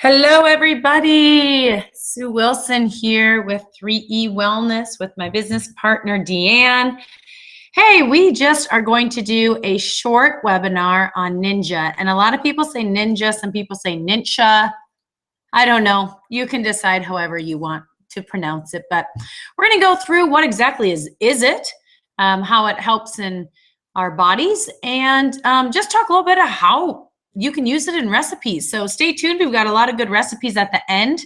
Hello, everybody. Sue Wilson here with 3E Wellness with my business partner, Deanne. Hey, we just are going to do a short webinar on NingXia. And a lot of people say ninja, some people say NingXia. I don't know. You can decide however you want to pronounce it. But we're going to go through what exactly is it, how it helps in our bodies, and just talk a little bit of how you can use it in recipes. So stay tuned. We've got a lot of good recipes at the end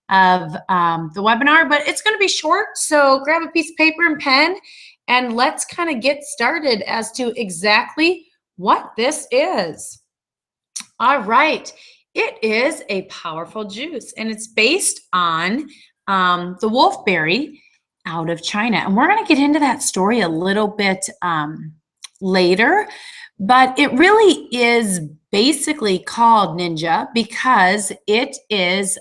of the webinar, but it's going to be short. So grab a piece of paper and pen and let's kind of get started as to exactly what this is. All right. It is a powerful juice and it's based on the wolfberry out of China. And we're going to get into that story a little bit later, but it really is basically called NingXia because it is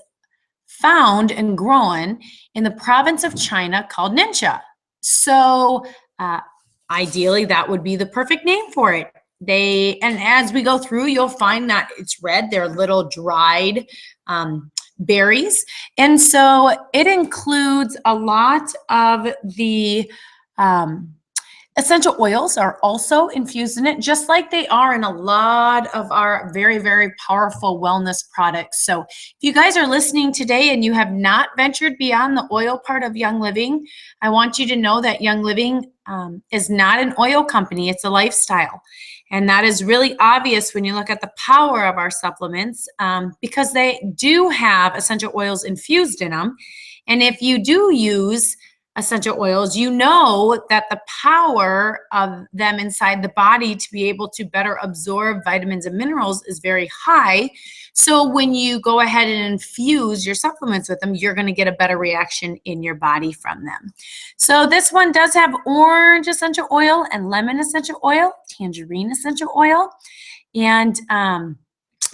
found and grown in the province of China called NingXia. So ideally that would be the perfect name for it. And as we go through, you'll find that it's red. They're little dried berries. And so it includes a lot of the essential oils are also infused in it, just like they are in a lot of our very, very powerful wellness products. So if you guys are listening today and you have not ventured beyond the oil part of Young Living, I want you to know that Young Living is not an oil company, it's a lifestyle. And that is really obvious when you look at the power of our supplements because they do have essential oils infused in them. And if you do use essential oils, you know that the power of them inside the body to be able to better absorb vitamins and minerals is very high. So when you go ahead and infuse your supplements with them, you're going to get a better reaction in your body from them. So this one does have orange essential oil and lemon essential oil, tangerine essential oil, and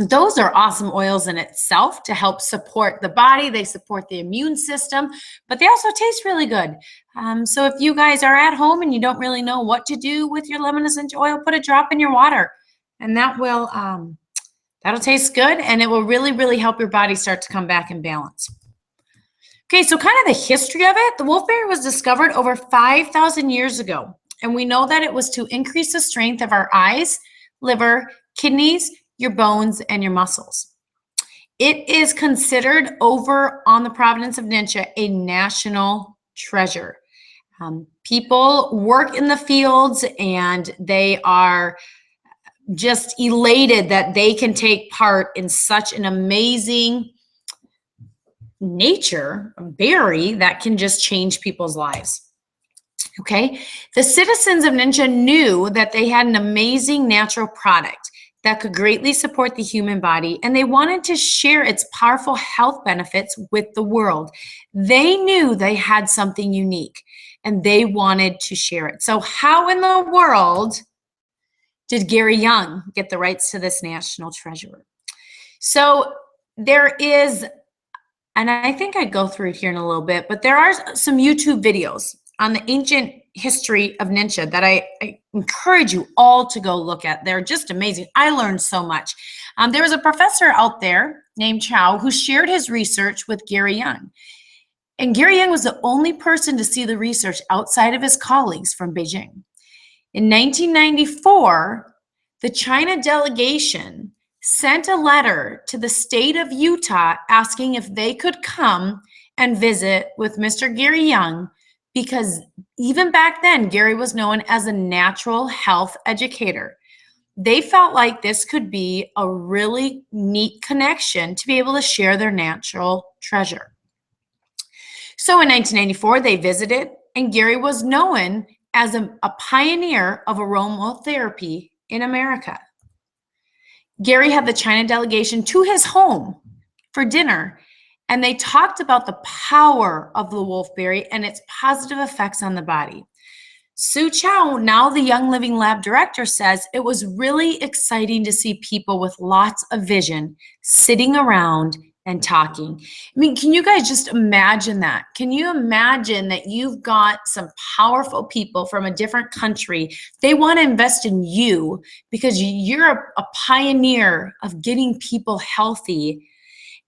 those are awesome oils in itself to help support the body. They support the immune system, but they also taste really good. So if you guys are at home and you don't really know what to do with your lemon essential oil, put a drop in your water, and that will that'll taste good, and it will really, really help your body start to come back in balance. Okay, so kind of the history of it. The wolfberry was discovered over 5,000 years ago, and we know that it was to increase the strength of our eyes, liver, kidneys, your bones, and your muscles. It is considered over on the province of NingXia a national treasure. People work in the fields and they are just elated that they can take part in such an amazing nature berry that can just change people's lives. Okay, the citizens of NingXia knew that they had an amazing natural product that could greatly support the human body, and they wanted to share its powerful health benefits with the world. They knew they had something unique, and they wanted to share it. So how in the world did Gary Young get the rights to this national treasure? So there is, and I think I'd go through it here in a little bit, but there are some YouTube videos on the ancient history of NingXia that I encourage you all to go look at. They're just amazing. I learned so much. There was a professor out there named Chow who shared his research with Gary Young. And Gary Young was the only person to see the research outside of his colleagues from Beijing. In 1994, the China delegation sent a letter to the state of Utah asking if they could come and visit with Mr. Gary Young, because even back then, Gary was known as a natural health educator. They felt like this could be a really neat connection to be able to share their natural treasure. So in 1994, they visited, and Gary was known as a pioneer of aromatherapy in America. Gary had the China delegation to his home for dinner, and they talked about the power of the wolfberry and its positive effects on the body. Sue Chow, now the Young Living Lab director, says it was really exciting to see people with lots of vision sitting around and talking. I mean, can you guys just imagine that? Can you imagine that you've got some powerful people from a different country? They want to invest in you because you're a pioneer of getting people healthy.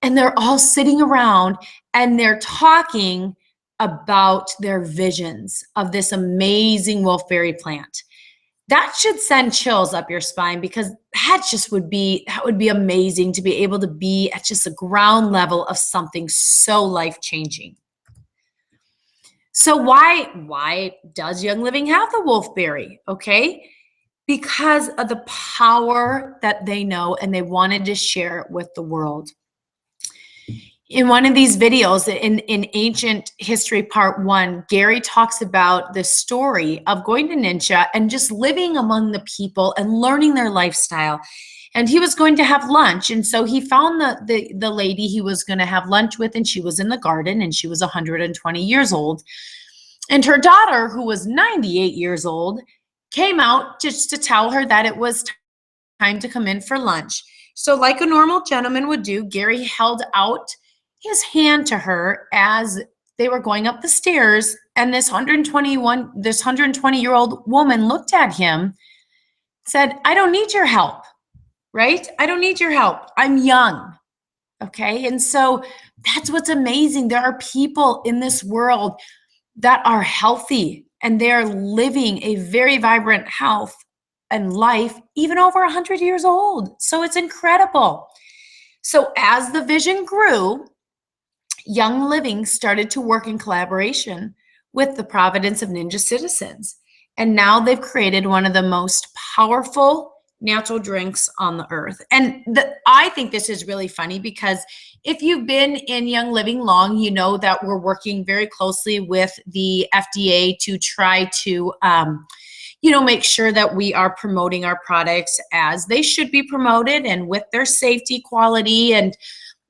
And they're all sitting around and they're talking about their visions of this amazing wolfberry plant. That should send chills up your spine, because that would be amazing to be able to be at just a ground level of something so life-changing. So why does Young Living have the wolfberry? Okay, because of the power that they know, and they wanted to share it with the world. In one of these videos, in Ancient History Part 1, Gary talks about the story of going to NingXia and just living among the people and learning their lifestyle. And he was going to have lunch, and so he found the lady he was going to have lunch with, and she was in the garden, and she was 120 years old. And her daughter, who was 98 years old, came out just to tell her that it was time to come in for lunch. So like a normal gentleman would do, Gary held out his hand to her as they were going up the stairs, and this 120-year-old woman looked at him, said, "I don't need your help," right? "I don't need your help. I'm young." Okay, and so that's what's amazing. There are people in this world that are healthy, and they're living a very vibrant health and life, even over 100 years old. So it's incredible. So as the vision grew, Young Living started to work in collaboration with the Providence of NingXia citizens. And now they've created one of the most powerful natural drinks on the earth. And I think this is really funny, because if you've been in Young Living long, you know that we're working very closely with the FDA to try to make sure that we are promoting our products as they should be promoted, and with their safety, quality, and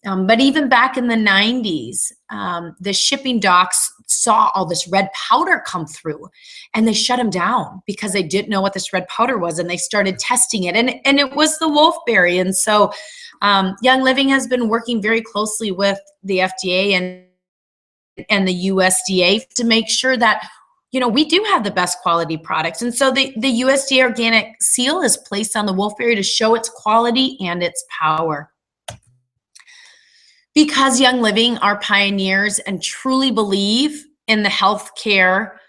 but even back in the 90s, the shipping docks saw all this red powder come through, and they shut them down because they didn't know what this red powder was, and they started testing it, and it was the wolfberry. And so Young Living has been working very closely with the FDA and the USDA to make sure that we do have the best quality products. And so the USDA organic seal is placed on the wolfberry to show its quality and its power. Because Young Living are pioneers and truly believe in the health care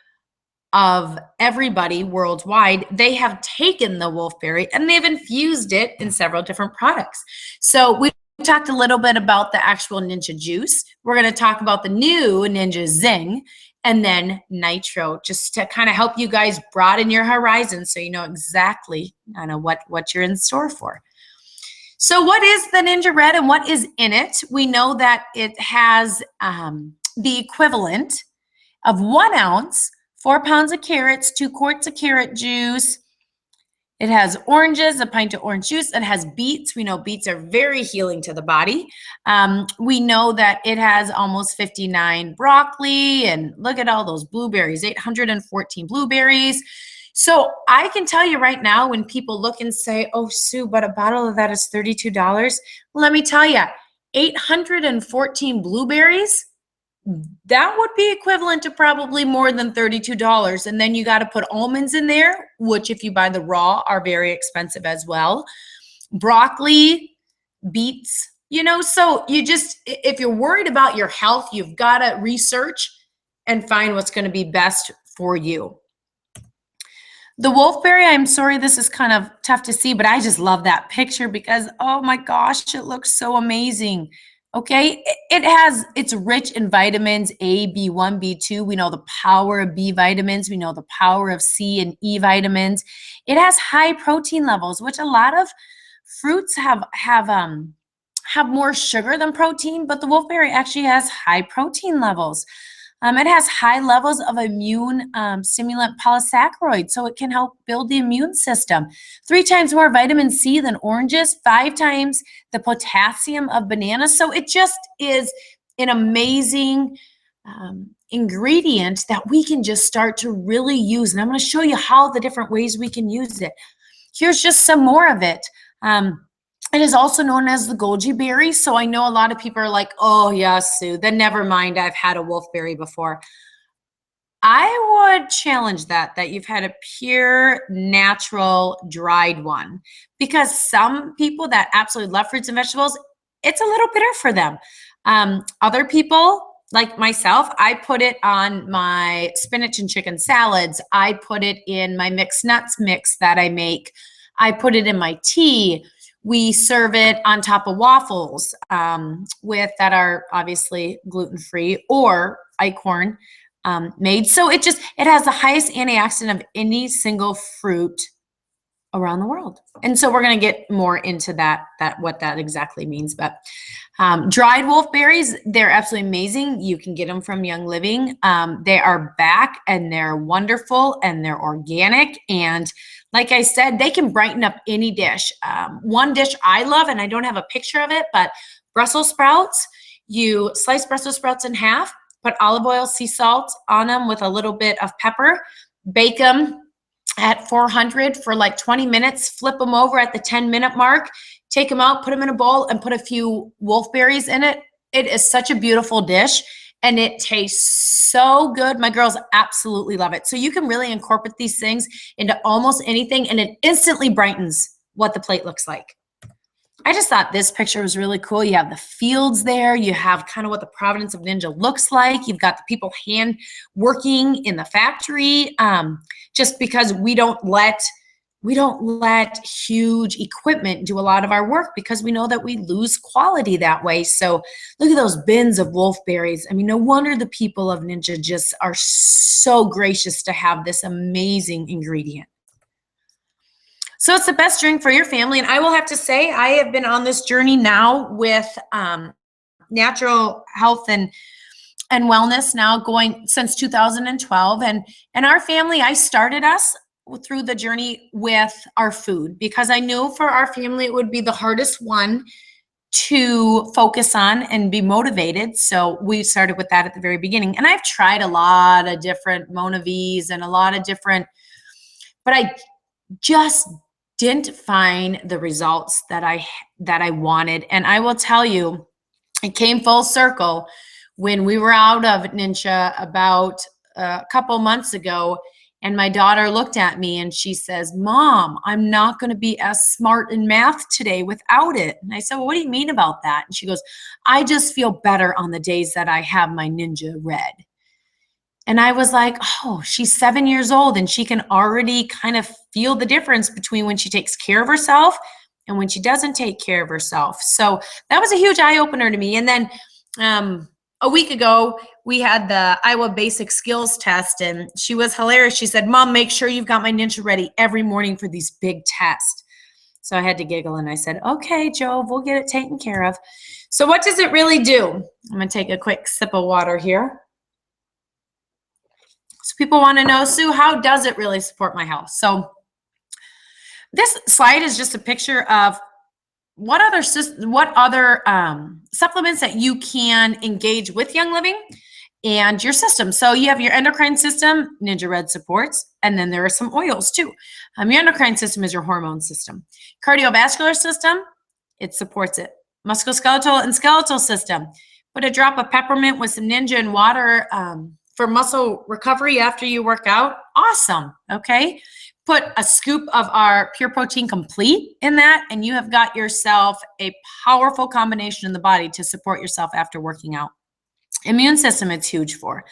of everybody worldwide, they have taken the wolfberry and they've infused it in several different products. So we talked a little bit about the actual NingXia juice. We're going to talk about the new NingXia Zing, and then NITRO, just to kind of help you guys broaden your horizon so you know exactly what you're in store for. So what is the NingXia Red and what is in it? We know that it has the equivalent of 1 ounce, 4 pounds of carrots, 2 quarts of carrot juice. It has oranges, a pint of orange juice. It has beets. We know beets are very healing to the body. We know that it has almost 59 broccoli, and look at all those blueberries, 814 blueberries. So I can tell you right now, when people look and say, "Oh, Sue, but a bottle of that is $32. Let me tell you, 814 blueberries, that would be equivalent to probably more than $32. And then you got to put almonds in there, which if you buy the raw are very expensive as well. Broccoli, beets, so if you're worried about your health, you've got to research and find what's going to be best for you. The wolfberry, I'm sorry, this is kind of tough to see, but I just love that picture because, oh my gosh, it looks so amazing. Okay, it's rich in vitamins A, B1, B2. We know the power of B vitamins. We know the power of C and E vitamins. It has high protein levels, which a lot of fruits have more sugar than protein, but the wolfberry actually has high protein levels. It has high levels of immune stimulant polysaccharides, so it can help build the immune system. 3 times more vitamin C than oranges, 5 times the potassium of bananas. So it just is an amazing ingredient that we can just start to really use. And I'm going to show you how the different ways we can use it. Here's just some more of it. It is also known as the goji berry. So I know a lot of people are like, "Oh, yeah, Sue, then never mind. I've had a wolfberry before." I would challenge that you've had a pure, natural, dried one. Because some people that absolutely love fruits and vegetables, it's a little bitter for them. Other people, like myself, I put it on my spinach and chicken salads. I put it in my mixed nuts mix that I make. I put it in my tea. We serve it on top of waffles that are obviously gluten-free or acorn made. So it has the highest antioxidant of any single fruit around the world. And so we're going to get more into what that exactly means. But dried wolfberries, they're absolutely amazing. You can get them from Young Living. They are back and they're wonderful and they're organic. And like I said, they can brighten up any dish. One dish I love, and I don't have a picture of it, but Brussels sprouts. You slice Brussels sprouts in half, put olive oil, sea salt on them with a little bit of pepper, bake them at 400 for like 20 minutes, flip them over at the 10-minute mark, take them out, put them in a bowl, and put a few wolfberries in it. It is such a beautiful dish, and it tastes so good. My girls absolutely love it. So you can really incorporate these things into almost anything, and it instantly brightens what the plate looks like. I just thought this picture was really cool. You have the fields there. You have kind of what the Providence of Ninja looks like. You've got the people hand working in the factory. Just because we don't let huge equipment do a lot of our work because we know that we lose quality that way. So look at those bins of wolfberries. I mean, no wonder the people of Ninja just are so gracious to have this amazing ingredient. So it's the best drink for your family. And I will have to say, I have been on this journey now with natural health and wellness now going since 2012. And our family, I started us through the journey with our food because I knew for our family it would be the hardest one to focus on and be motivated. So we started with that at the very beginning. And I've tried a lot of different Monavies and a lot of different, but I just didn't find the results that I wanted. And I will tell you, it came full circle when we were out of NingXia about a couple months ago, and my daughter looked at me and she says, "Mom, I'm not going to be as smart in math today without it." And I said, "Well, what do you mean about that?" And she goes, "I just feel better on the days that I have my NingXia Red." And I was like, oh, she's 7 years old and she can already kind of feel the difference between when she takes care of herself and when she doesn't take care of herself. So that was a huge eye opener to me. And then a week ago, we had the Iowa Basic Skills Test, and she was hilarious. She said, "Mom, make sure you've got my NingXia ready every morning for these big tests." So I had to giggle and I said, "Okay, Jove, we'll get it taken care of." So what does it really do? I'm going to take a quick sip of water here. So people want to know, Sue, how does it really support my health? So this slide is just a picture of what other supplements that you can engage with Young Living and your system. So you have your endocrine system, NingXia Red supports, and then there are some oils too. Your endocrine system is your hormone system. Cardiovascular system, it supports it. Musculoskeletal and skeletal system. Put a drop of peppermint with some NingXia and water for muscle recovery after you work out. Awesome, okay? Put a scoop of our Pure Protein Complete in that, and you have got yourself a powerful combination in the body to support yourself after working out. Immune system, it's huge for.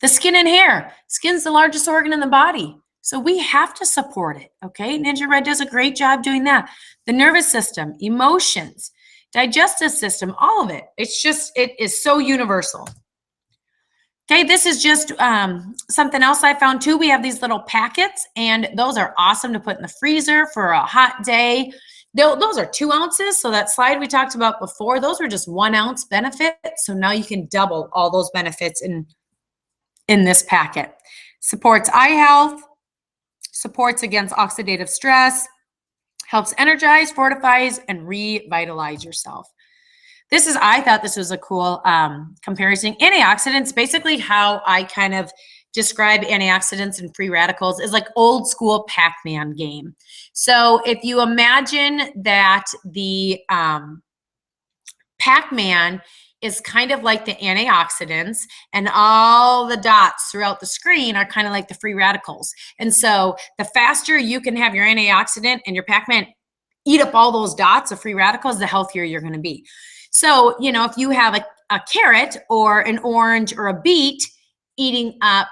The skin and hair. Skin's the largest organ in the body, so we have to support it, okay? NingXia Red does a great job doing that. The nervous system, emotions, digestive system, all of it. It is so universal. Okay, this is just something else I found too. We have these little packets, and those are awesome to put in the freezer for a hot day. Those are 2 ounces. So that slide we talked about before, those were just 1 ounce benefit. So now you can double all those benefits in this packet. Supports eye health, supports against oxidative stress, helps energize, fortifies, and revitalize yourself. I thought this was a cool comparison. Antioxidants, basically how I kind of describe antioxidants and free radicals is like old school Pac-Man game. So if you imagine that the Pac-Man is kind of like the antioxidants, and all the dots throughout the screen are kind of like the free radicals. And so the faster you can have your antioxidant and your Pac-Man eat up all those dots of free radicals, the healthier you're going to be. So, you know, if you have a carrot or an orange or a beet eating up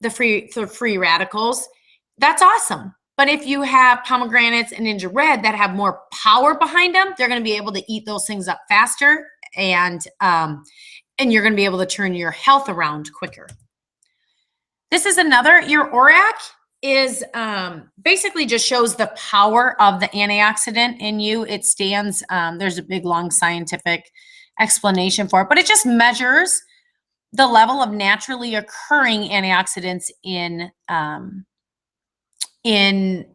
the free radicals, that's awesome. But if you have pomegranates and NingXia Red that have more power behind them, they're going to be able to eat those things up faster, and you're going to be able to turn your health around quicker. This is another, your ORAC is basically just shows the power of the antioxidant in you. It stands, there's a big, long scientific explanation for it, but it just measures the level of naturally occurring antioxidants in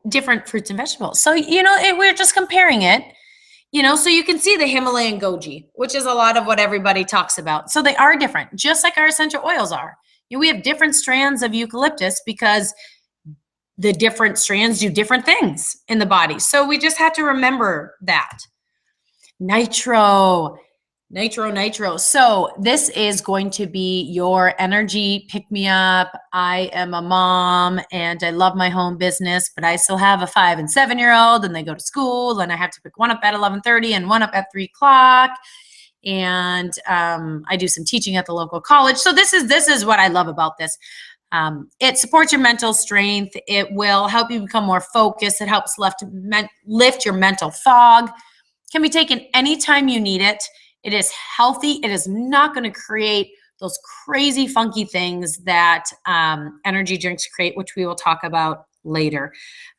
different fruits and vegetables. So, you know, we're just comparing it, you know, so you can see the Himalayan goji, which is a lot of what everybody talks about. So they are different, just like our essential oils are. You know, we have different strands of eucalyptus because the different strands do different things in the body. So we just have to remember that. NITRO. So this is going to be your energy pick-me-up. I am a mom and I love my home business, but I still have a 5- and 7-year-old, and they go to school, and I have to pick one up at 11:30 and one up at 3 o'clock. And I do some teaching at the local college. So this is what I love about this. It supports your mental strength. It will help you become more focused. It helps lift your mental fog. Can be taken anytime you need it. It is healthy. It is not going to create those crazy funky things that energy drinks create, which we will talk about later.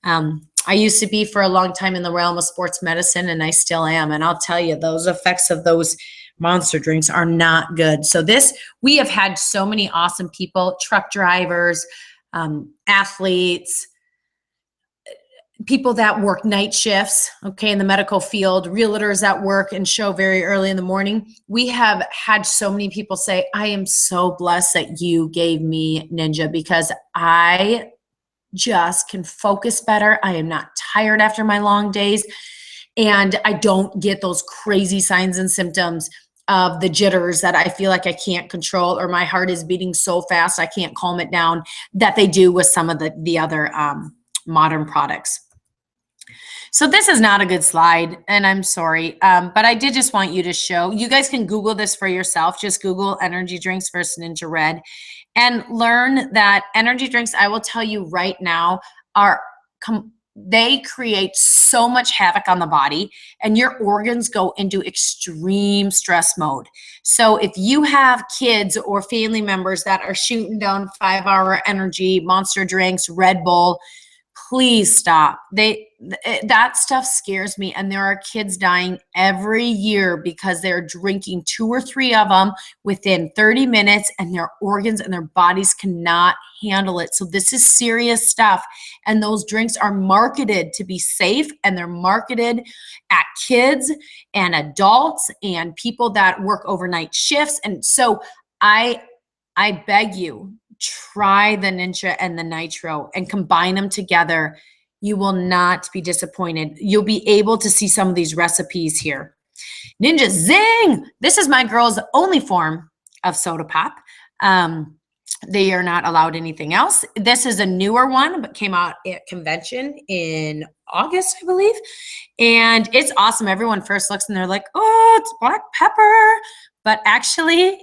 I used to be for a long time in the realm of sports medicine, and I still am. And I'll tell you, those effects of those monster drinks are not good. So we have had so many awesome people, truck drivers, athletes, people that work night shifts, okay, in the medical field, realtors that work and show very early in the morning. We have had so many people say, I am so blessed that you gave me NingXia because I just can focus better. I am not tired after my long days, and I don't get those crazy signs and symptoms of the jitters that I feel like I can't control, or my heart is beating so fast I can't calm it down, that they do with some of the other modern products. So this is not a good slide, and I'm sorry, but I did just want you to show. You guys can Google this for yourself. Just Google energy drinks versus NingXia Red and learn that energy drinks, I will tell you right now, they create so much havoc on the body, and your organs go into extreme stress mode. So if you have kids or family members that are shooting down 5-hour energy, monster drinks, Red Bull, please stop. That stuff scares me. And there are kids dying every year because they're drinking 2 or 3 of them within 30 minutes, and their organs and their bodies cannot handle it. So this is serious stuff. And those drinks are marketed to be safe, and they're marketed at kids and adults and people that work overnight shifts. And so I beg you, try the NingXia and the NITRO and combine them together. You will not be disappointed. You'll be able to see some of these recipes here. NingXia Zing! This is my girls' only form of soda pop. They are not allowed anything else. This is a newer one, but came out at convention in August, I believe. And it's awesome. Everyone first looks and they're like, oh, it's black pepper. But actually,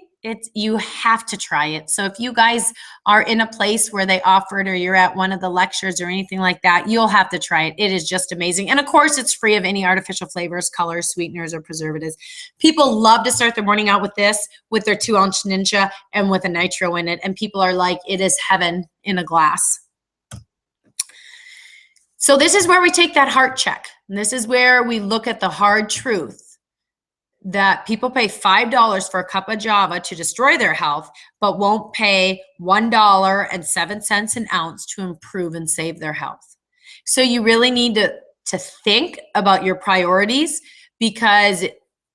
you have to try it. So if you guys are in a place where they offer it, or you're at one of the lectures or anything like that, you'll have to try it. It is just amazing. And of course, it's free of any artificial flavors, colors, sweeteners, or preservatives. People love to start their morning out with this, with their 2-ounce NingXia and with a NITRO in it. And people are like, it is heaven in a glass. So this is where we take that heart check. And this is where we look at the hard truth that people pay $5 for a cup of Java to destroy their health, but won't pay $1.07 an ounce to improve and save their health. So you really need to think about your priorities, because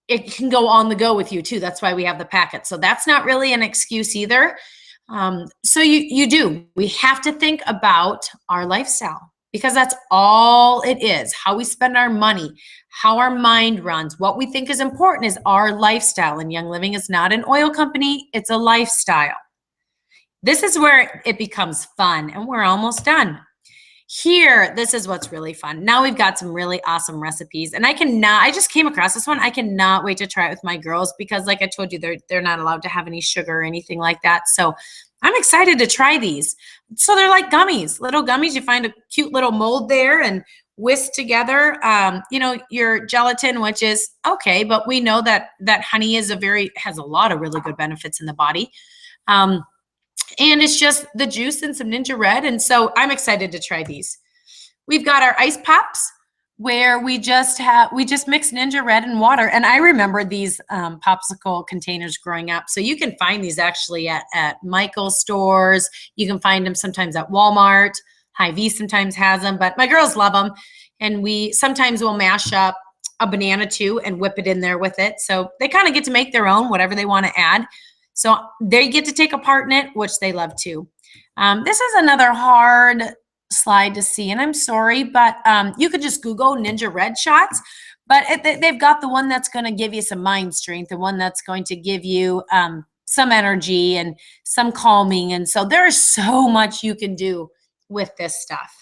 it can go on the go with you too. That's why we have the packet. So that's not really an excuse either. So we have to think about our lifestyle, because that's all it is. How we spend our money, how our mind runs, what we think is important is our lifestyle. And Young Living is not an oil company, it's a lifestyle. This is where it becomes fun, and we're almost done. Here, this is what's really fun. Now we've got some really awesome recipes, and I just came across this one. I cannot wait to try it with my girls because, like I told you, they're not allowed to have any sugar or anything like that. So I'm excited to try these. So they're like gummies, little gummies. You find a cute little mold there and whisk together, your gelatin, which is okay, but we know that honey has a lot of really good benefits in the body. And it's just the juice and some NingXia Red. And so I'm excited to try these. We've got our ice pops where we just mix NingXia Red and water. And I remember these popsicle containers growing up. So you can find these actually at Michael's stores. You can find them sometimes at Walmart. Hy-Vee sometimes has them, but my girls love them. And we sometimes will mash up a banana too and whip it in there with it. So they kind of get to make their own, whatever they want to add. So they get to take a part in it, which they love too. This is another hard slide to see, and I'm sorry, but you could just Google NingXia Red shots, but they've got the one that's going to give you some mind strength, the one that's going to give you some energy and some calming. And so there's so much you can do with this stuff.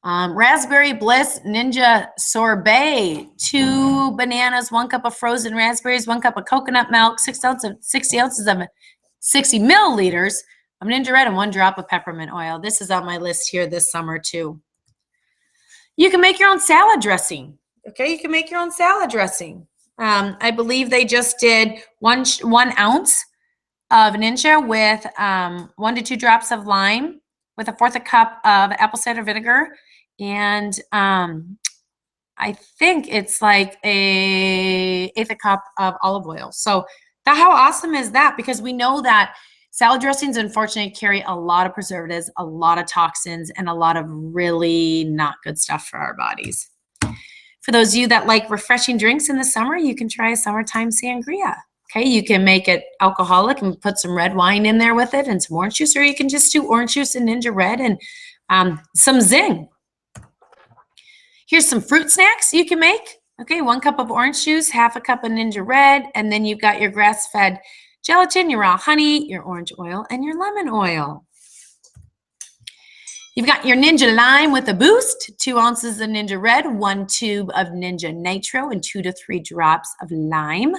Raspberry Bliss NingXia Sorbet, 2 bananas, 1 cup of frozen raspberries, 1 cup of coconut milk, 60 ounces of 60 milliliters of NingXia Red, and 1 drop of peppermint oil. This is on my list here this summer too. You can make your own salad dressing. Okay, you can make your own salad dressing. I believe they just did 1 ounce of NingXia with 1 to 2 drops of lime, with 1/4 cup of apple cider vinegar, and I think it's like 1/8 cup of olive oil. So how awesome is that? Because we know that salad dressings, unfortunately, carry a lot of preservatives, a lot of toxins, and a lot of really not good stuff for our bodies. For those of you that like refreshing drinks in the summer, you can try a summertime sangria. Okay, you can make it alcoholic and put some red wine in there with it and some orange juice, or you can just do orange juice and NingXia Red and some zing. Here's some fruit snacks you can make. Okay, 1 cup of orange juice, 1/2 cup of NingXia Red, and then you've got your grass-fed gelatin, your raw honey, your orange oil, and your lemon oil. You've got your NingXia Lime with a boost, 2 ounces of NingXia Red, 1 tube of NingXia NITRO, and 2 to 3 drops of lime.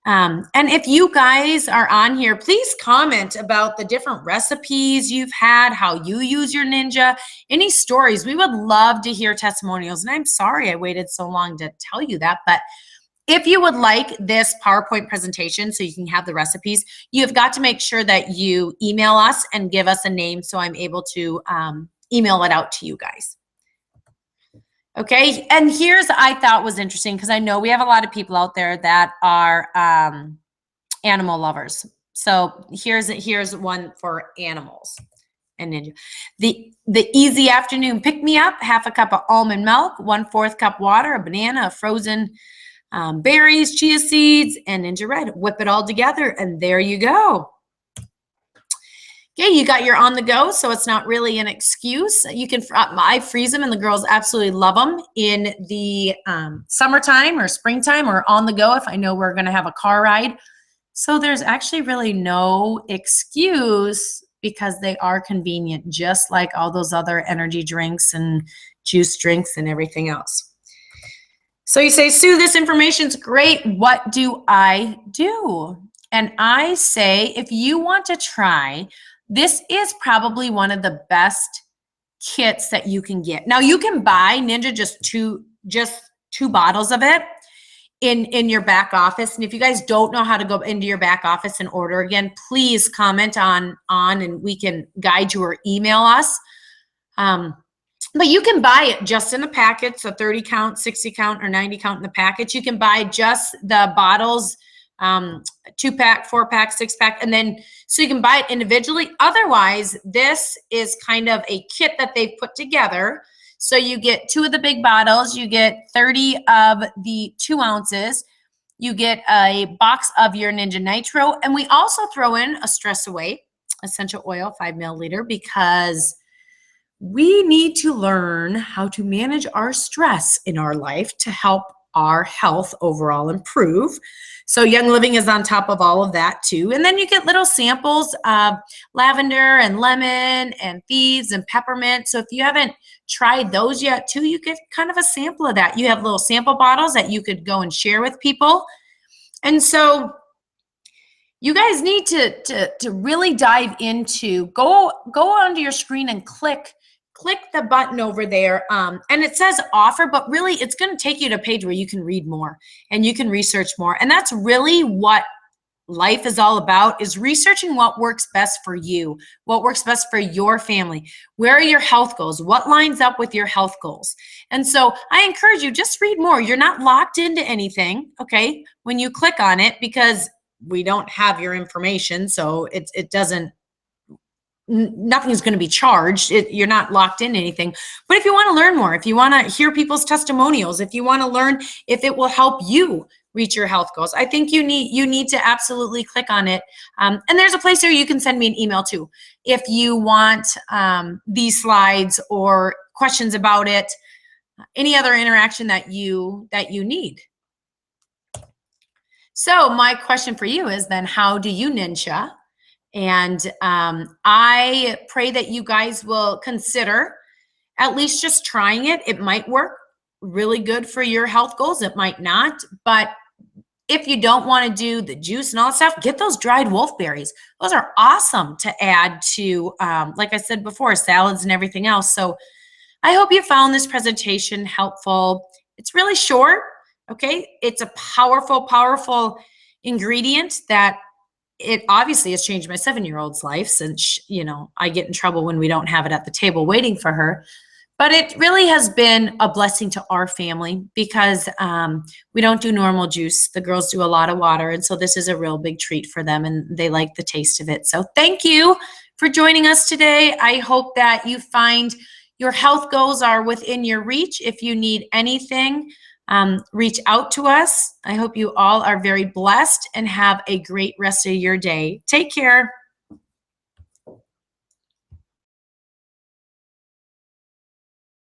And if you guys are on here, please comment about the different recipes you've had, how you use your NingXia, any stories. We would love to hear testimonials. And I'm sorry I waited so long to tell you that, but if you would like this PowerPoint presentation so you can have the recipes, you've got to make sure that you email us and give us a name so I'm able to email it out to you guys. Okay, and I thought was interesting because I know we have a lot of people out there that are animal lovers. So here's one for animals and NingXia. The easy afternoon pick-me-up, 1/2 cup of almond milk, 1/4 cup water, a banana, a frozen berries, chia seeds, and NingXia Red. Whip it all together, and there you go. Okay, you got your on the go, so it's not really an excuse. You can, I freeze them, and the girls absolutely love them in the summertime or springtime or on the go if I know we're going to have a car ride. So there's actually really no excuse because they are convenient, just like all those other energy drinks and juice drinks and everything else. So you say, Sue, this information's great. What do I do? And I say, if you want to try, this is probably one of the best kits that you can get. Now you can buy NingXia just two bottles of it in your back office. And if you guys don't know how to go into your back office and order again, please comment on and we can guide you or email us. But you can buy it just in a packet, so 30 count, 60 count, or 90 count in the package. You can buy just the bottles, 2-pack, 4-pack, 6-pack, and then so you can buy it individually. Otherwise, this is kind of a kit that they've put together. So you get 2 of the big bottles, you get 30 of the 2 ounces, you get a box of your NingXia NITRO, and we also throw in a Stress Away essential oil, 5 milliliter, because we need to learn how to manage our stress in our life to help our health overall improve. So Young Living is on top of all of that too. And then you get little samples of lavender and lemon and thieves and peppermint. So if you haven't tried those yet too, you get kind of a sample of that. You have little sample bottles that you could go and share with people. And so you guys need to really dive into, go onto your screen and click the button over there. And it says offer, but really it's going to take you to a page where you can read more and you can research more. And that's really what life is all about, is researching what works best for you, what works best for your family. Where are your health goals? What lines up with your health goals? And so I encourage you, just read more. You're not locked into anything, okay, when you click on it, because we don't have your information. So it doesn't, nothing's going to be charged. You're not locked in anything. But if you want to learn more, if you want to hear people's testimonials, if you want to learn if it will help you reach your health goals, I think you need to absolutely click on it. And there's a place where you can send me an email too if you want these slides or questions about it, any other interaction that you need. So my question for you is then, how do you NingXia? And I pray that you guys will consider at least just trying it. It might work really good for your health goals. It might not. But if you don't want to do the juice and all that stuff, get those dried wolfberries. Those are awesome to add to, like I said before, salads and everything else. So I hope you found this presentation helpful. It's really short, okay? It's a powerful, powerful ingredient that it obviously has changed my 7-year-old's life, since, you know, I get in trouble when we don't have it at the table waiting for her. But it really has been a blessing to our family, because we don't do normal juice. The girls do a lot of water. And so this is a real big treat for them, and they like the taste of it. So thank you for joining us today. I hope that you find your health goals are within your reach. If you need anything, reach out to us. I hope you all are very blessed and have a great rest of your day. Take care.